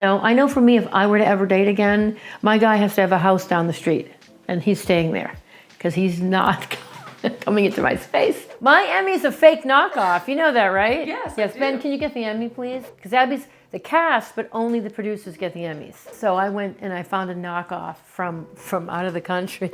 No, I know for me, if I were to ever date again, my guy has to have a house down the street, and he's staying there because he's not coming into my space. My Emmy's a fake knockoff. You know that, right? Yes, Yes, Ben, can you get the Emmy, please? Because Abby's the cast, but only the producers get the Emmys. So I went and I found a knockoff from out of the country.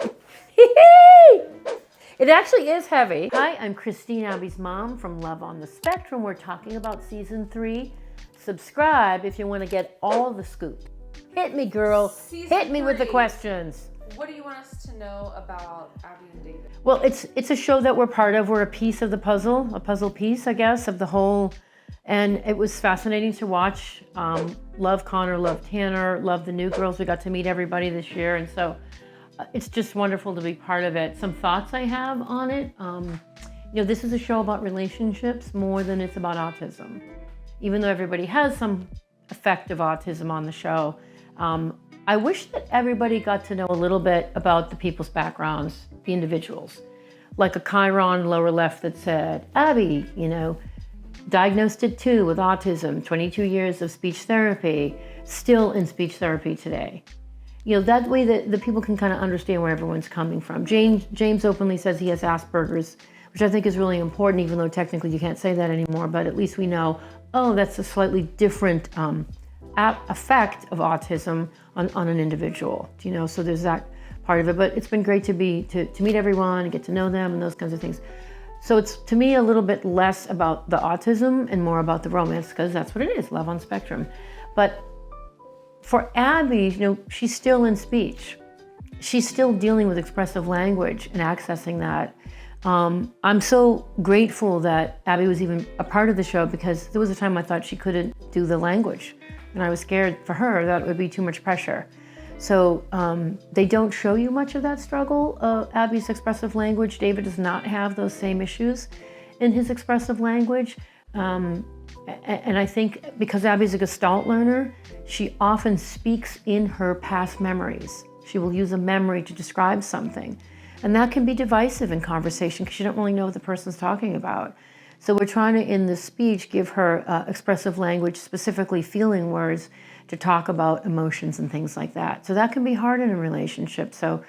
It actually is heavy. Hi, I'm Christine-Abbeysmom from Love on the Spectrum. We're talking about season 3. Subscribe if you want to get all the scoop. Hit me, girl. Hit me with the questions. What do you want us to know about Abbey and David? Well, it's a show that we're part of. We're a piece of the puzzle, a puzzle piece, I guess, of the whole. And it was fascinating to watch. Love Connor, love Tanner, love the new girls. We got to meet everybody this year. And so it's just wonderful to be part of it. Some thoughts I have on it. This is a show about relationships more than it's about autism. Even though everybody has some effect of autism on the show, I wish that everybody got to know a little bit about the people's backgrounds, the individuals. Like a chyron lower left that said, Abbey, diagnosed at 2 with autism, 22 years of speech therapy, still in speech therapy today. That way that the people can kind of understand where everyone's coming from. James openly says he has Asperger's, which I think is really important, even though technically you can't say that anymore, but at least we know, oh, that's a slightly different effect of autism on an individual, so there's that part of it. But it's been great to meet everyone and get to know them and those kinds of things. So it's, to me, a little bit less about the autism and more about the romance, because that's what it is, Love on Spectrum. But for Abbey, she's still in speech. She's still dealing with expressive language and accessing that. I'm so grateful that Abbey was even a part of the show, because there was a time I thought she couldn't do the language. And I was scared for her that it would be too much pressure. So they don't show you much of that struggle, Abbey's expressive language. David does not have those same issues in his expressive language. And I think because Abbey's a Gestalt learner, she often speaks in her past memories. She will use a memory to describe something. And that can be divisive in conversation because you don't really know what the person's talking about. So we're trying to, in the speech, give her expressive language, specifically feeling words, to talk about emotions and things like that. So that can be hard in a relationship. So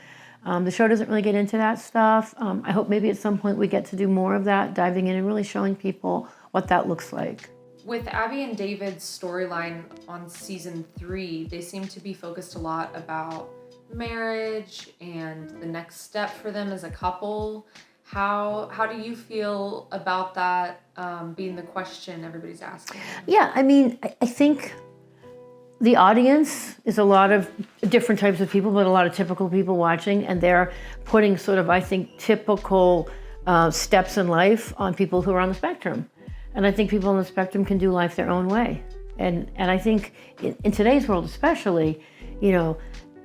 the show doesn't really get into that stuff. I hope maybe at some point we get to do more of that, diving in and really showing people what that looks like. With Abbey and David's storyline on season 3, they seem to be focused a lot about marriage and the next step for them as a couple. How do you feel about that being the question everybody's asking? Yeah, I think the audience is a lot of different types of people, but a lot of typical people watching, and they're putting sort of, I think, typical steps in life on people who are on the spectrum. And I think people on the spectrum can do life their own way. And I think in today's world especially,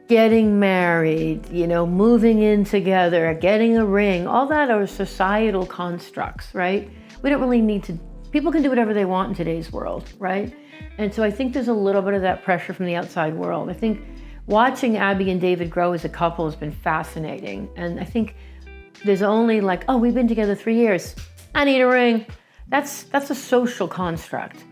getting married, moving in together, getting a ring, all that are societal constructs, right? We don't really need to, people can do whatever they want in today's world, right? And so I think there's a little bit of that pressure from the outside world. I think watching Abbey and David grow as a couple has been fascinating. And I think there's only like, oh, we've been together 3 years, I need a ring. That's a social construct.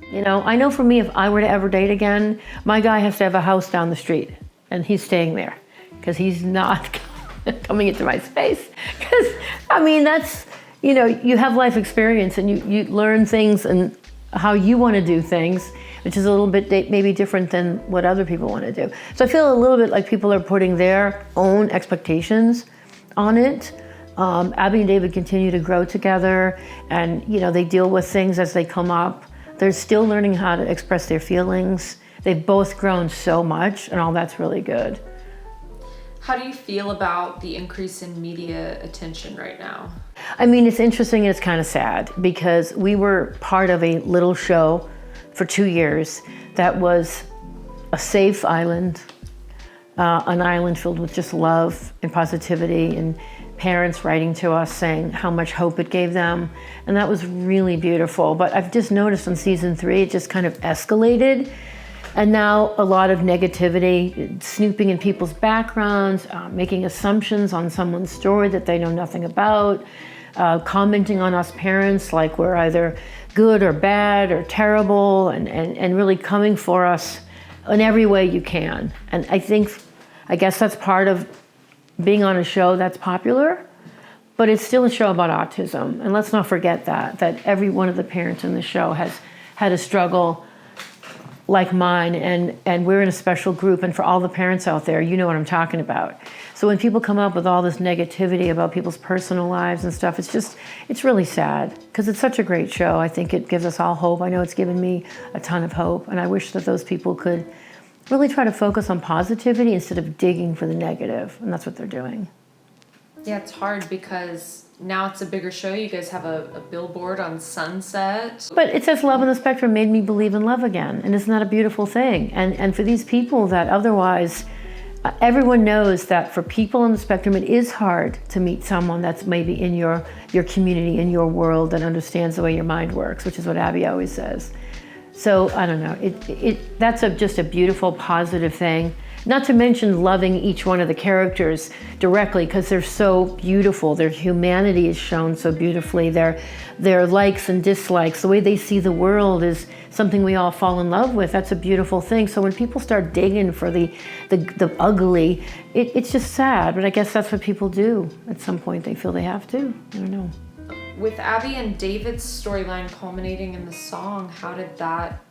I know for me, if I were to ever date again, my guy has to have a house down the street, and he's staying there because he's not coming into my space. Because, that's, you have life experience and you learn things and how you want to do things, which is a little bit maybe different than what other people want to do. So I feel a little bit like people are putting their own expectations on it. Abbey and David continue to grow together, and, they deal with things as they come up. They're still learning how to express their feelings. They've both grown so much, and all that's really good. How do you feel about the increase in media attention right now? It's interesting and it's kind of sad, because we were part of a little show for 2 years that was a safe island, an island filled with just love and positivity, and parents writing to us saying how much hope it gave them. And that was really beautiful. But I've just noticed in season 3, it just kind of escalated. And now a lot of negativity, snooping in people's backgrounds, making assumptions on someone's story that they know nothing about, commenting on us parents like we're either good or bad or terrible, and really coming for us in every way you can. And I guess that's part of being on a show that's popular, but it's still a show about autism. And let's not forget that every one of the parents in the show has had a struggle like mine, and we're in a special group. And for all the parents out there, you know what I'm talking about. So when people come up with all this negativity about people's personal lives and stuff, it's really sad, because it's such a great show. I think it gives us all hope. I know it's given me a ton of hope, and I wish that those people could really try to focus on positivity instead of digging for the negative, and that's what they're doing. Yeah, it's hard because now it's a bigger show. You guys have a billboard on Sunset. But it says love on the spectrum made me believe in love again, and isn't that a beautiful thing? And for these people that otherwise, everyone knows that for people on the spectrum, it is hard to meet someone that's maybe in your community, in your world, that understands the way your mind works, which is what Abbey always says. So I don't know, that's just a beautiful, positive thing. Not to mention loving each one of the characters directly, because they're so beautiful. Their humanity is shown so beautifully. Their likes and dislikes, the way they see the world is something we all fall in love with. That's a beautiful thing. So when people start digging for the ugly, it's just sad. But I guess that's what people do. At some point they feel they have to. I don't know. With Abbey and David's storyline culminating in the song, how did that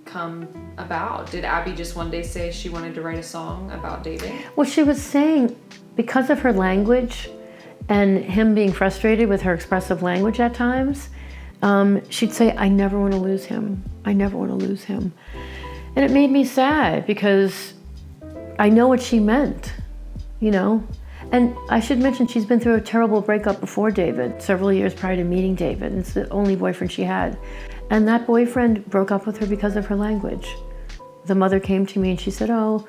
come about? Did Abbey just one day say she wanted to write a song about David? Well, she was saying because of her language and him being frustrated with her expressive language at times, she'd say, I never want to lose him. I never want to lose him. And it made me sad because I know what she meant, you know? And I should mention she's been through a terrible breakup before David, several years prior to meeting David. It's the only boyfriend she had. And that boyfriend broke up with her because of her language. The mother came to me and she said, oh,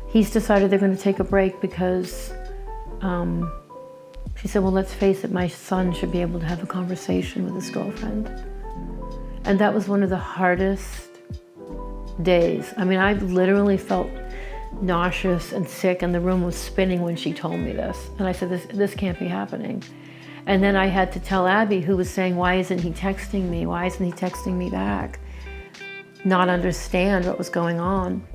he's decided they're going to take a break because, she said, well, let's face it, my son should be able to have a conversation with his girlfriend. And that was one of the hardest days. I mean, I literally felt nauseous and sick, and the room was spinning when she told me this. And I said, this can't be happening. And then I had to tell Abbey, who was saying, why isn't he texting me? Why isn't he texting me back? Not understand what was going on.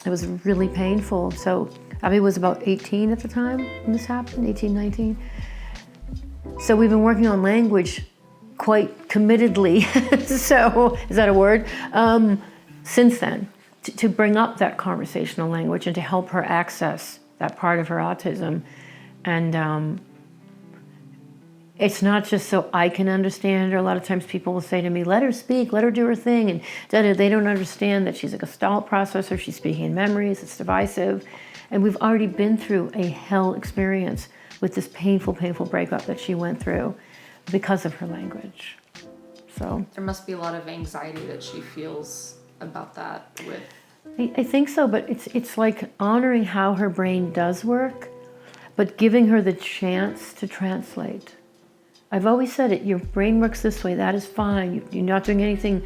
It was really painful. So Abbey was about 18 at the time when this happened, 18, 19. So we've been working on language quite committedly. So, is that a word? Since then, to bring up that conversational language and to help her access that part of her autism. And it's not just so I can understand her. A lot of times people will say to me, let her speak, let her do her thing. And they don't understand that she's a Gestalt processor. She's speaking in memories. It's divisive. And we've already been through a hell experience with this painful, painful breakup that she went through because of her language. So there must be a lot of anxiety that she feels about that with. I think so, but it's like honoring how her brain does work, but giving her the chance to translate. I've always said it, your brain works this way, that is fine. You're not doing anything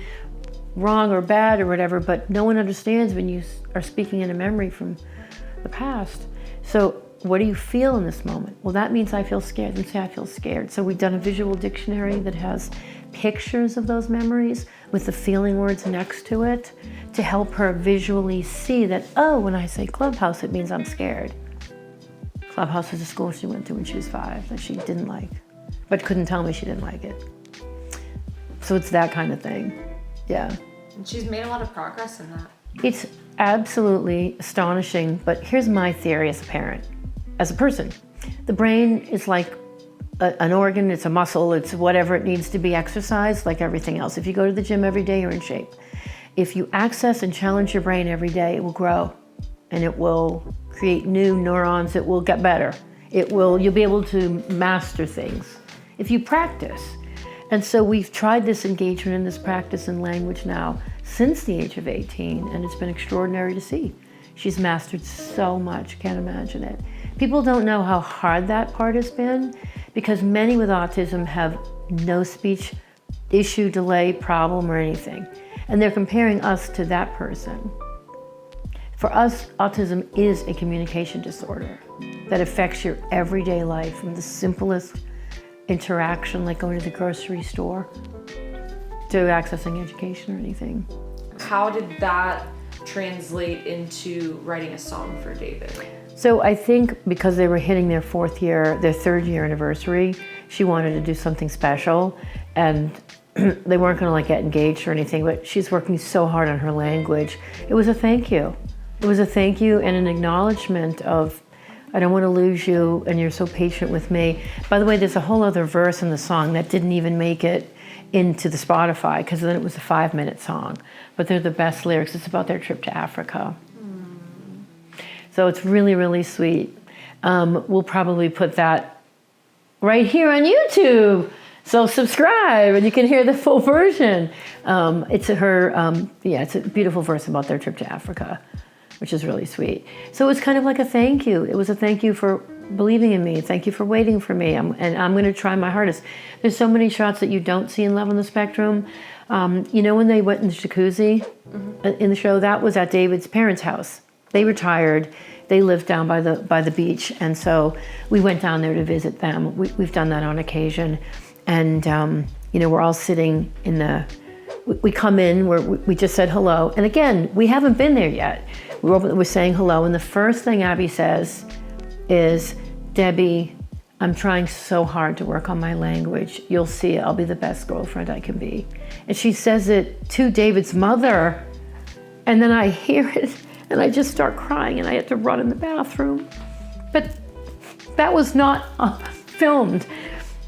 wrong or bad or whatever, but no one understands when you are speaking in a memory from the past. So what do you feel in this moment? Well, that means I feel scared. Then say I feel scared. So we've done a visual dictionary that has pictures of those memories with the feeling words next to it to help her visually see that, oh, when I say clubhouse, it means I'm scared. Clubhouse was a school she went to when she was 5 that she didn't like, but couldn't tell me she didn't like it. So it's that kind of thing, yeah. And she's made a lot of progress in that. It's absolutely astonishing, but here's my theory as a parent. As a person, the brain is like an organ, it's a muscle, it's whatever it needs to be exercised, like everything else. If you go to the gym every day, you're in shape. If you access and challenge your brain every day, it will grow and it will create new neurons, it will get better. You'll be able to master things if you practice. And so we've tried this engagement and this practice in language now since the age of 18, and it's been extraordinary to see. She's mastered so much, can't imagine it. People don't know how hard that part has been because many with autism have no speech issue, delay, problem, or anything. And they're comparing us to that person. For us, autism is a communication disorder that affects your everyday life, from the simplest interaction like going to the grocery store to accessing education or anything. How did that translate into writing a song for David? So I think because they were hitting their third year anniversary, she wanted to do something special, and they weren't going to like get engaged or anything, but she's working so hard on her language. It was a thank you. It was a thank you and an acknowledgement of, I don't want to lose you, and you're so patient with me. By the way, there's a whole other verse in the song that didn't even make it into the Spotify, because then it was a 5-minute song. But they're the best lyrics. It's about their trip to Africa. So it's really, really sweet. We'll probably put that right here on YouTube. So subscribe and you can hear the full version. It's a beautiful verse about their trip to Africa, which is really sweet. So it was kind of like a thank you. It was a thank you for believing in me. Thank you for waiting for me. And I'm going to try my hardest. There's so many shots that you don't see in Love on the Spectrum. You know when they went in the jacuzzi in the show? That was at David's parents' house. They retired. They lived down by the beach, and so we went down there to visit them. We've done that on occasion, and we're all sitting in the. We come in where we just said hello, and again, we haven't been there yet. We're saying hello, and the first thing Abbey says is, "Debbie, I'm trying so hard to work on my language. You'll see, I'll be the best girlfriend I can be." And she says it to David's mother, and then I hear it. And I just start crying, and I had to run in the bathroom. But that was not filmed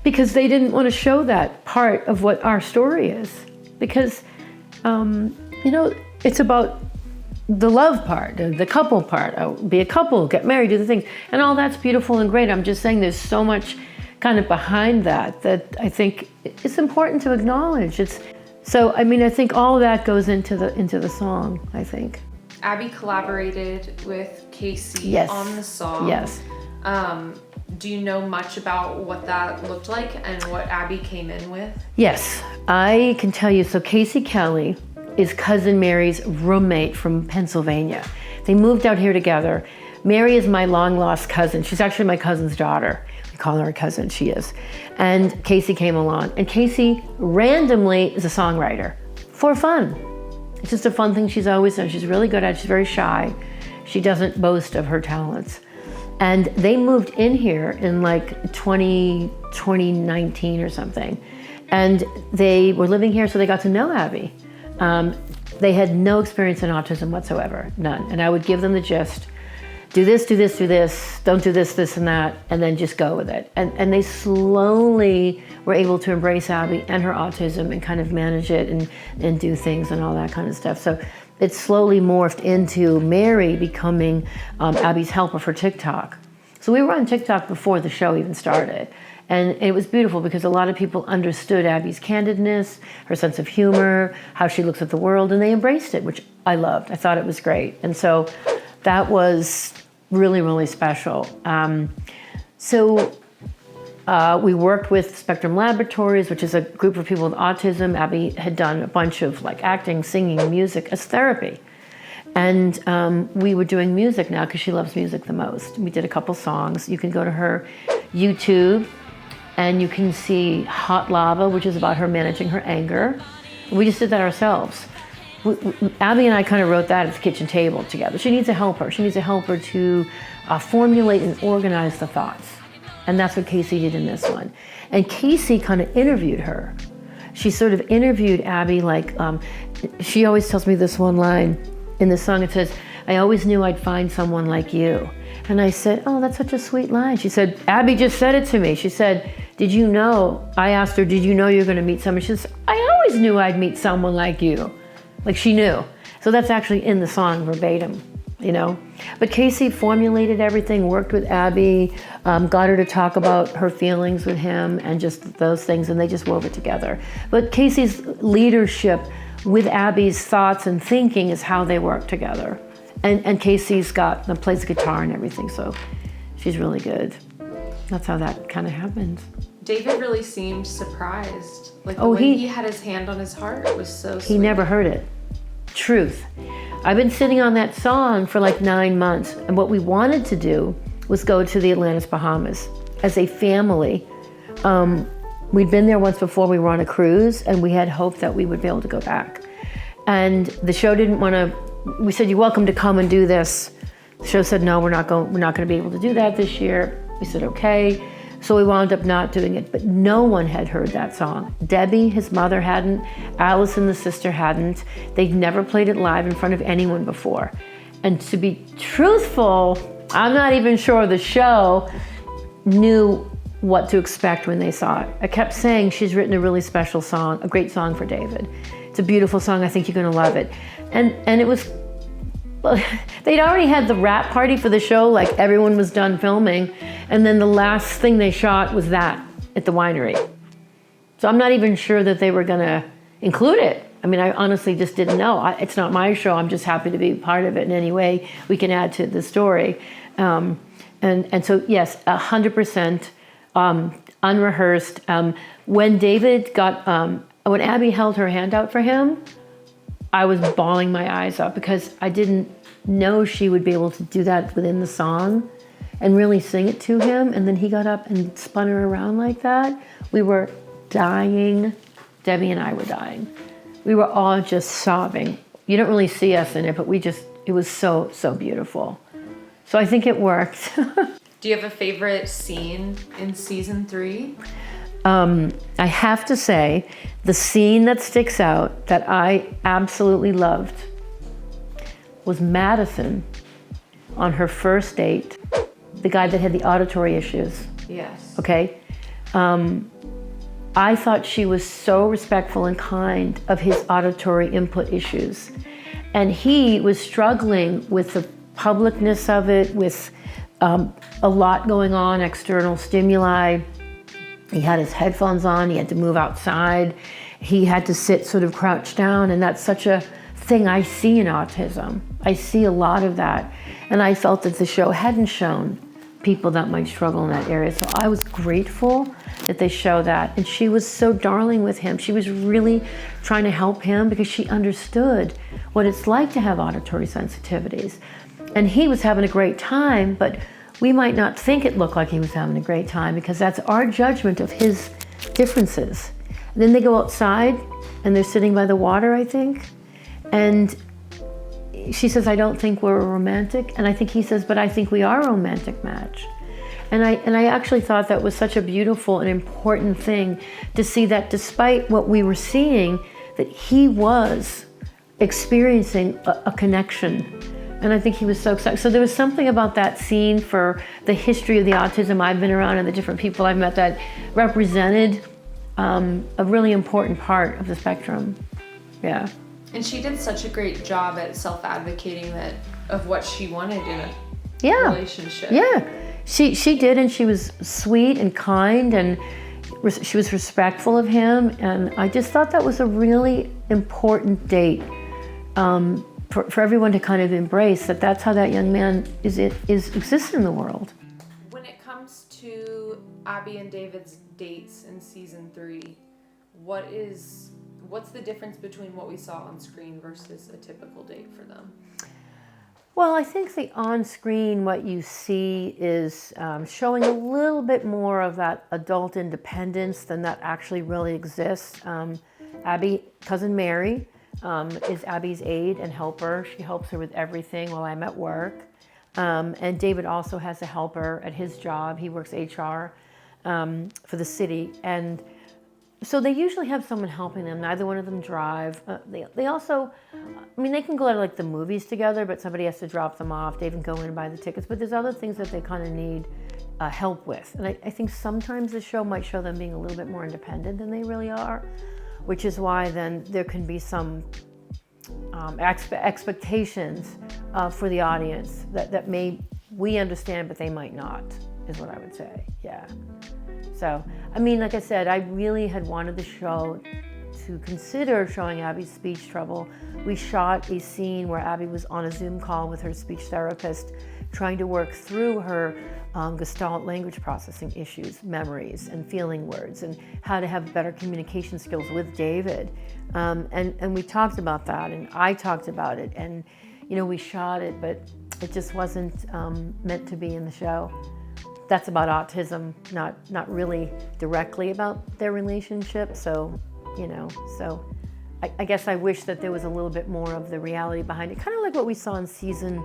because they didn't want to show that part of what our story is. Because, it's about the love part, the couple part. Be a couple, get married, do the things. And all that's beautiful and great. I'm just saying there's so much kind of behind that I think it's important to acknowledge. I think all of that goes into the song, I think. Abbey collaborated with Casey on the song. Yes. Do you know much about what that looked like and what Abbey came in with? Yes, I can tell you. So Casey Kelly is cousin Mary's roommate from Pennsylvania. They moved out here together. Mary is my long lost cousin. She's actually my cousin's daughter. We call her a cousin, she is. And Casey came along. And Casey randomly is a songwriter for fun. It's just a fun thing she's always done. She's really good at it. She's very shy. She doesn't boast of her talents. And they moved in here in like 2019 or something. And they were living here, so they got to know Abbey. They had no experience in autism whatsoever, none. And I would give them the gist. Do this, do this, do this. Don't do this, this, and that. And then just go with it. And they slowly were able to embrace Abbey and her autism and kind of manage it and do things and all that kind of stuff. So it slowly morphed into Mary becoming Abbey's helper for TikTok. So we were on TikTok before the show even started. And it was beautiful because a lot of people understood Abbey's candidness, her sense of humor, how she looks at the world, and they embraced it, which I loved. I thought it was great. And so that was really, really special. We worked with Spectrum Laboratories, which is a group of people with autism. Abbey had done a bunch of like acting, singing, music as therapy. And we were doing music now because she loves music the most. We did a couple songs. You can go to her YouTube and you can see Hot Lava, which is about her managing her anger. We just did that ourselves. Abbey and I kind of wrote that at the kitchen table together. She needs a helper. She needs a helper to formulate and organize the thoughts. And that's what Casey did in this one. And Casey kind of interviewed her. She sort of interviewed Abbey like, she always tells me this one line in the song. It says, "I always knew I'd find someone like you." And I said, "Oh, that's such a sweet line." She said, "Abbey just said it to me." She said, "Did you know?" I asked her, "Did you know you're going to meet someone?" She says, "I always knew I'd meet someone like you." Like she knew. So that's actually in the song verbatim, But Casey formulated everything, worked with Abbey, got her to talk about her feelings with him and just those things, and they just wove it together. But Casey's leadership with Abbey's thoughts and thinking is how they work together. And Casey's plays guitar and everything, so she's really good. That's how that kind of happened. David really seemed surprised. Like the way he had his hand on his heart was so sweet. He never heard it. Truth. I've been sitting on that song for like 9 months, and what we wanted to do was go to the Atlantis, Bahamas as a family We'd been there once before. We were on a cruise, and we had hoped that we would be able to go back. And the show didn't want to. We said, "You're welcome to come and do this." The show said, "No, we're not going to be able to do that this year." We said, "Okay." So we wound up not doing it, but no one had heard that song. Debbie, his mother, hadn't. Allison, the sister, hadn't. They'd never played it live in front of anyone before. And to be truthful, I'm not even sure the show knew what to expect when they saw it. I kept saying, she's written a really special song, a great song for David. It's a beautiful song, I think you're gonna love it. And it was, well, they'd already had the wrap party for the show, like everyone was done filming, and then the last thing they shot was that at the winery. So I'm not even sure that they were gonna include it. I mean, I honestly just didn't know. It's not my show, I'm just happy to be part of it in any way we can add to the story. And so yes, 100%. Unrehearsed. When David got, when Abbey held her hand out for him, I was bawling my eyes out because I didn't know she would be able to do that within the song and really sing it to him. And then he got up and spun her around like that. We were dying. Debbie and I were dying. We were all just sobbing. You don't really see us in it, but it was so, so beautiful. So I think it worked. Do you have a favorite scene in season 3? I have to say, the scene that sticks out that I absolutely loved was Madison on her first date, the guy that had the auditory issues. Yes. Okay? I thought she was so respectful and kind of his auditory input issues. And he was struggling with the publicness of it, with a lot going on, external stimuli. He had his headphones on, he had to move outside, he had to sit sort of crouched down, and that's such a thing I see in autism. I see a lot of that, and I felt that the show hadn't shown people that might struggle in that area, so I was grateful that they show that. And she was so darling with him. She was really trying to help him because she understood what it's like to have auditory sensitivities. And he was having a great time, but we might not think it looked like he was having a great time because that's our judgment of his differences. And then they go outside and they're sitting by the water, I think. And she says, "I don't think we're romantic." And I think he says, "But I think we are a romantic match." And I actually thought that was such a beautiful and important thing to see that despite what we were seeing, that he was experiencing a connection. And I think he was so excited. So there was something about that scene for the history of the autism I've been around and the different people I've met that represented a really important part of the spectrum. Yeah. And she did such a great job at self-advocating of what she wanted in a relationship. Yeah, she did, and she was sweet and kind, and she was respectful of him. And I just thought that was a really important date. For everyone to kind of embrace that that's how that young man exists in the world. When it comes to Abbey and David's dates in season 3, what's the difference between what we saw on screen versus a typical date for them? Well, I think the on-screen, what you see is showing a little bit more of that adult independence than that actually really exists. Abbey, cousin Mary, is Abby's aide and helper. She helps her with everything while I'm at work. And David also has a helper at his job. He works HR for the city. And so they usually have someone helping them. Neither one of them drive. They also, I mean, they can go to like the movies together, but somebody has to drop them off. They even go in and buy the tickets. But there's other things that they kind of need help with. And I think sometimes the show might show them being a little bit more independent than they really are, which is why then there can be some expectations for the audience that we understand, but they might not, is what I would say, yeah. So, I mean, like I said, I really had wanted the show to consider showing Abby's speech trouble. We shot a scene where Abbey was on a Zoom call with her speech therapist, trying to work through her Gestalt language processing issues, memories, and feeling words, and how to have better communication skills with David. And we talked about that, and I talked about it, and we shot it, but it just wasn't meant to be in the show. that's about autism, not really directly about their relationship. So, you know, so I guess I wish that there was a little bit more of the reality behind it, kind of like what we saw in season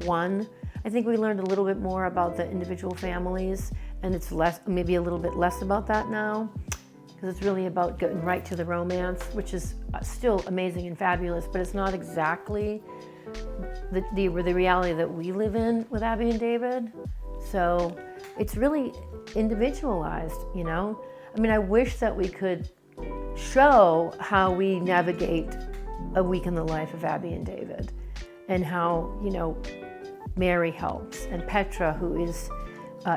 1. I think we learned a little bit more about the individual families, and it's less, maybe a little bit less about that now, because it's really about getting right to the romance, which is still amazing and fabulous, but it's not exactly the reality that we live in with Abbey and David. So it's really individualized, you know? I mean, I wish that we could show how we navigate a week in the life of Abbey and David, and how, you know, Mary helps, and Petra, who is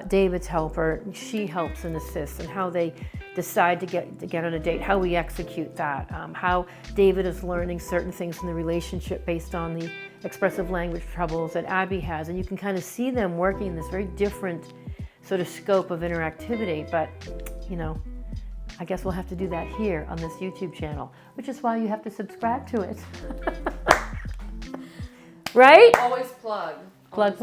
David's helper, she helps and assists, and how they decide to get on a date, how we execute that, how David is learning certain things in the relationship based on the expressive language troubles that Abbey has. And you can kind of see them working in this very different sort of scope of interactivity. But, you know, I guess we'll have to do that here on this YouTube channel, which is why you have to subscribe to it. Right? Always plug. Plug.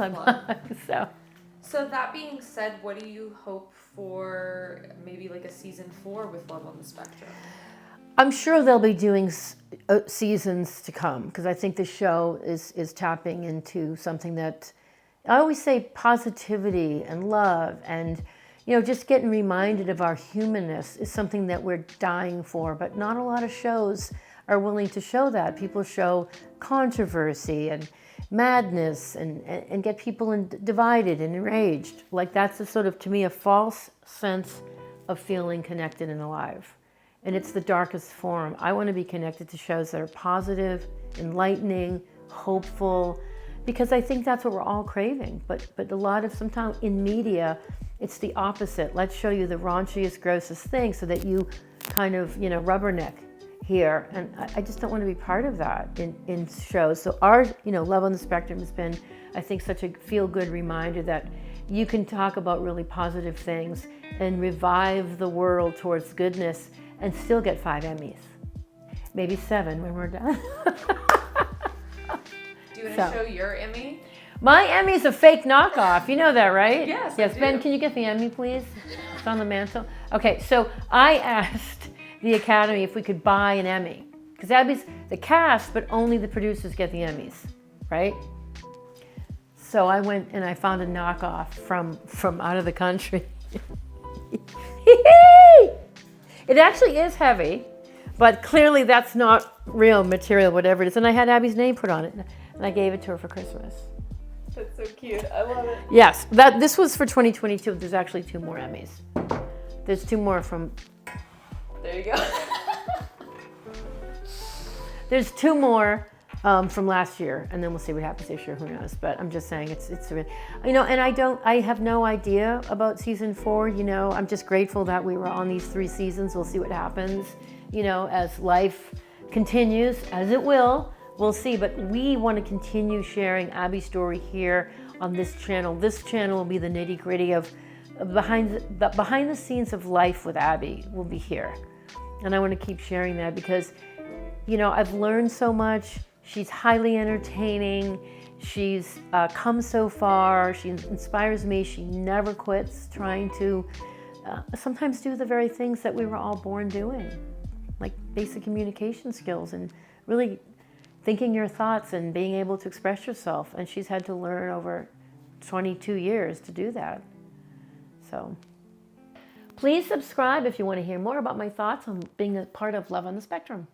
So that being said, what do you hope for maybe like a season 4 with Love on the Spectrum? I'm sure they'll be doing seasons to come, because I think the show is tapping into something that, I always say, positivity and love, and, you know, just getting reminded of our humanness is something that we're dying for, but not a lot of shows are willing to show that. People show controversy and madness and get people divided and enraged. Like, that's a sort of, to me, a false sense of feeling connected and alive. And it's the darkest form. I want to be connected to shows that are positive, enlightening, hopeful, because I think that's what we're all craving. But a lot of, sometimes in media, it's the opposite. Let's show you the raunchiest, grossest thing so that you kind of, you know, rubberneck here. And I just don't want to be part of that in shows. So our, you know, Love on the Spectrum has been, I think, such a feel-good reminder that you can talk about really positive things and revive the world towards goodness and still get 5 Emmys. Maybe 7 when we're done. Do you want to show your Emmy? My Emmy's a fake knockoff. You know that, right? Yes, Yes, I do. Ben, can you get the Emmy, please? It's on the mantle. Okay, so I asked the Academy if we could buy an Emmy, because Abbey's the cast, but only the producers get the Emmys, right? So I went and I found a knockoff from out of the country. It actually is heavy, but clearly that's not real material, whatever it is. And I had Abbey's name put on it, and I gave it to her for Christmas. That's so cute. I love it. Yes, this was for 2022. There's actually 2 more Emmys. There's 2 more from. There you go. There's 2 more from last year, and then we'll see what happens this year. Who knows? But I'm just saying it's you know, and I have no idea about season 4. You know, I'm just grateful that we were on these 3 seasons. We'll see what happens. You know, as life continues, as it will. We'll see, but we want to continue sharing Abbey's story here on this channel. This channel will be the nitty-gritty of behind the scenes of life with Abbey will be here. And I want to keep sharing that because, you know, I've learned so much. She's highly entertaining. She's come so far. She inspires me. She never quits trying to sometimes do the very things that we were all born doing, like basic communication skills and really thinking your thoughts and being able to express yourself. And she's had to learn over 22 years to do that. So please subscribe if you want to hear more about my thoughts on being a part of Love on the Spectrum.